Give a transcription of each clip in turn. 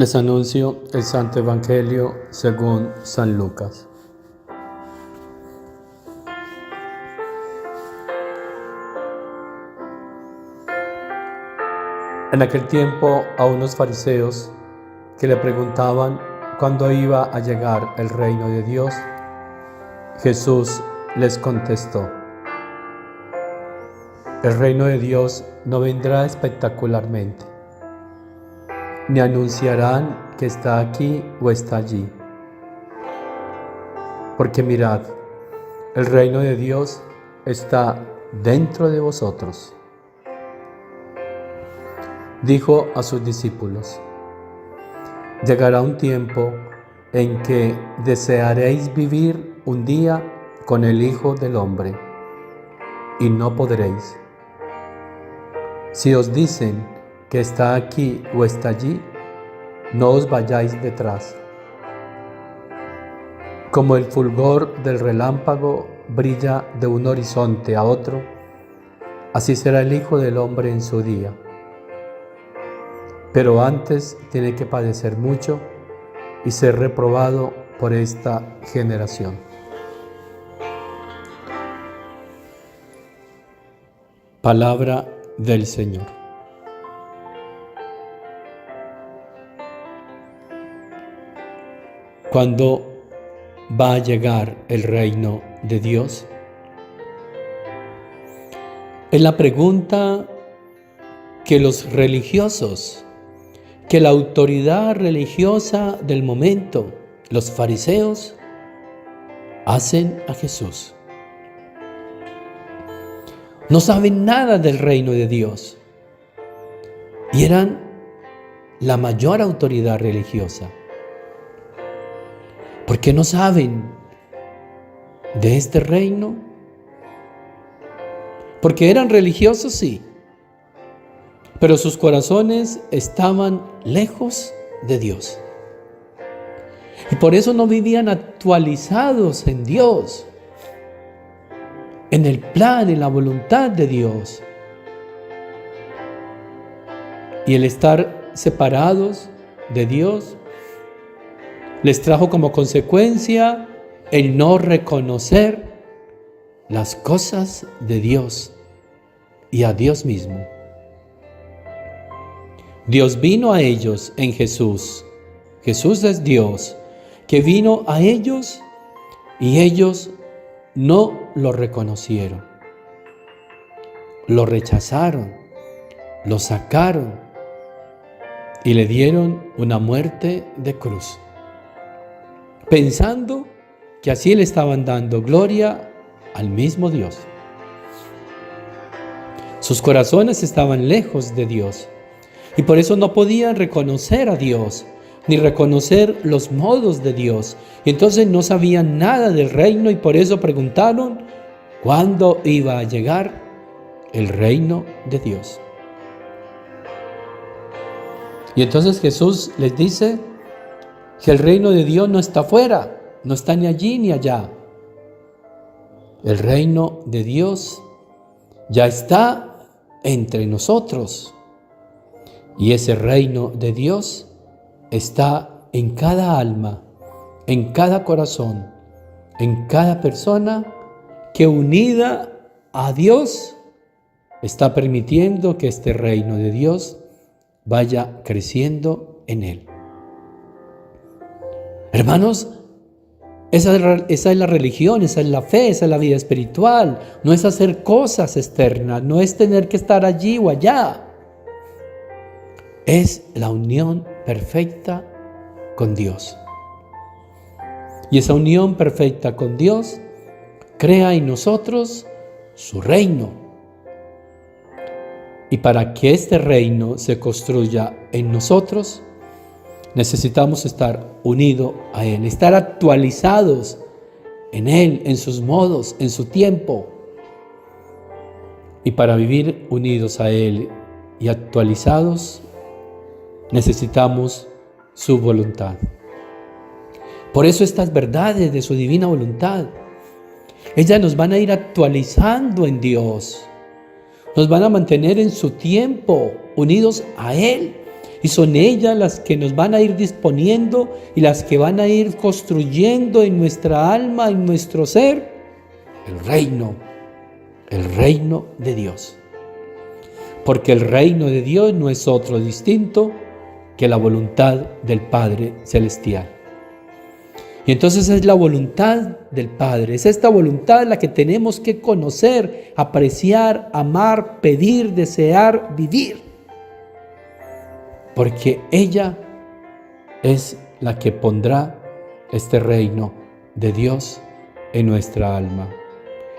Les anuncio el Santo Evangelio según San Lucas. En aquel tiempo a unos fariseos que le preguntaban cuándo iba a llegar el reino de Dios, Jesús les contestó: el reino de Dios no vendrá espectacularmente, ni anunciarán que está aquí o está allí. Porque mirad, el reino de Dios está dentro de vosotros. Dijo a sus discípulos: llegará un tiempo en que desearéis vivir un día con el Hijo del Hombre, y no podréis. Si os dicen que está aquí o está allí, no os vayáis detrás. Como el fulgor del relámpago brilla de un horizonte a otro, así será el Hijo del Hombre en su día. Pero antes tiene que padecer mucho y ser reprobado por esta generación. Palabra del Señor. ¿Cuándo va a llegar el reino de Dios? Es la pregunta que los religiosos, que la autoridad religiosa del momento, los fariseos, hacen a Jesús. No saben nada del reino de Dios y eran la mayor autoridad religiosa. ¿Por qué no saben de este reino? Porque eran religiosos, sí, pero sus corazones estaban lejos de Dios. Y por eso no vivían actualizados en Dios, en el plan, en la voluntad de Dios. Y el estar separados de Dios les trajo como consecuencia el no reconocer las cosas de Dios y a Dios mismo. Dios vino a ellos en Jesús. Jesús es Dios, que vino a ellos y ellos no lo reconocieron. Lo rechazaron, lo sacaron y le dieron una muerte de cruz, pensando que así le estaban dando gloria al mismo Dios. Sus corazones estaban lejos de Dios y por eso no podían reconocer a Dios, ni reconocer los modos de Dios. Y entonces no sabían nada del reino y por eso preguntaron cuándo iba a llegar el reino de Dios. Y entonces Jesús les dice que el reino de Dios no está afuera, no está ni allí ni allá. El reino de Dios ya está entre nosotros. Y ese reino de Dios está en cada alma, en cada corazón, en cada persona que unida a Dios está permitiendo que este reino de Dios vaya creciendo en él. Hermanos, esa es la religión, esa es la fe, esa es la vida espiritual. No es hacer cosas externas, no es tener que estar allí o allá. Es la unión perfecta con Dios. Y esa unión perfecta con Dios crea en nosotros su reino. Y para que este reino se construya en nosotros, necesitamos estar unidos a Él, estar actualizados en Él, en sus modos, en su tiempo. Y para vivir unidos a Él y actualizados, necesitamos su voluntad. Por eso estas verdades de su divina voluntad, ellas nos van a ir actualizando en Dios, nos van a mantener en su tiempo, unidos a Él, Y son ellas las que nos van a ir disponiendo y las que van a ir construyendo en nuestra alma, en nuestro ser, el reino de Dios. Porque el reino de Dios no es otro distinto que la voluntad del Padre Celestial. Y entonces es la voluntad del Padre, es esta voluntad la que tenemos que conocer, apreciar, amar, pedir, desear, vivir. Porque ella es la que pondrá este reino de Dios en nuestra alma,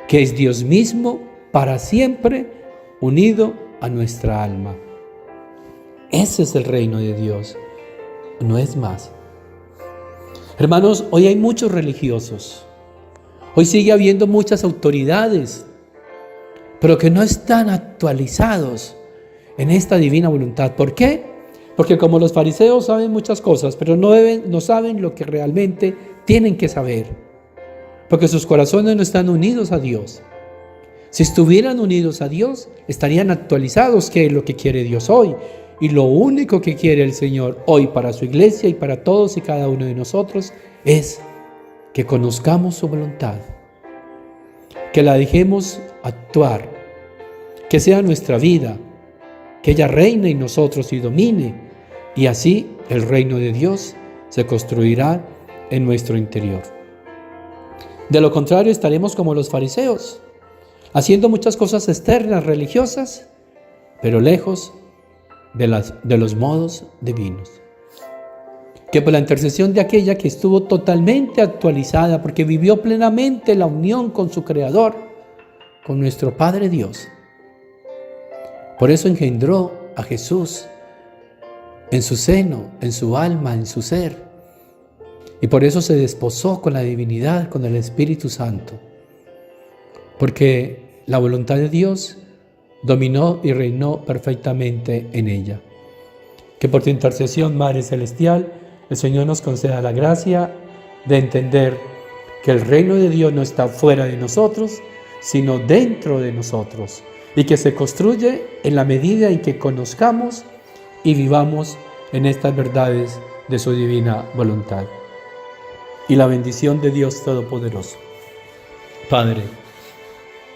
que es Dios mismo para siempre unido a nuestra alma. Ese es el reino de Dios, no es más. Hermanos, hoy hay muchos religiosos, hoy sigue habiendo muchas autoridades, pero que no están actualizados en esta divina voluntad. ¿Por qué? Porque como los fariseos saben muchas cosas, pero no saben lo que realmente tienen que saber, porque sus corazones no están unidos a Dios. Si estuvieran unidos a Dios, estarían actualizados qué es lo que quiere Dios hoy. Y lo único que quiere el Señor hoy para su iglesia y para todos y cada uno de nosotros es que conozcamos su voluntad, que la dejemos actuar, que sea nuestra vida, que ella reine en nosotros y domine, y así el reino de Dios se construirá en nuestro interior. De lo contrario, estaremos como los fariseos, haciendo muchas cosas externas, religiosas, pero lejos de los modos divinos. Que por la intercesión de aquella que estuvo totalmente actualizada, porque vivió plenamente la unión con su Creador, con nuestro Padre Dios. Por eso engendró a Jesús en su seno, en su alma, en su ser. Y por eso se desposó con la divinidad, con el Espíritu Santo. Porque la voluntad de Dios dominó y reinó perfectamente en ella. Que por tu intercesión, Madre Celestial, el Señor nos conceda la gracia de entender que el reino de Dios no está fuera de nosotros, sino dentro de nosotros, y que se construye en la medida en que conozcamos y vivamos en estas verdades de su divina voluntad. Y la bendición de Dios Todopoderoso, Padre,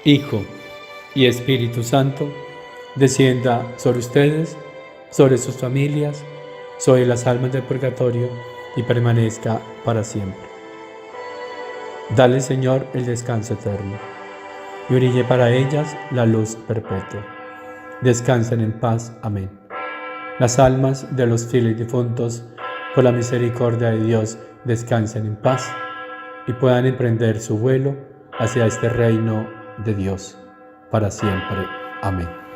Hijo y Espíritu Santo, descienda sobre ustedes, sobre sus familias, sobre las almas del purgatorio y permanezca para siempre. Dale, Señor, el descanso eterno y brille para ellas la luz perpetua. Descansen en paz. Amén. Las almas de los fieles difuntos, por la misericordia de Dios, descansen en paz y puedan emprender su vuelo hacia este reino de Dios para siempre. Amén.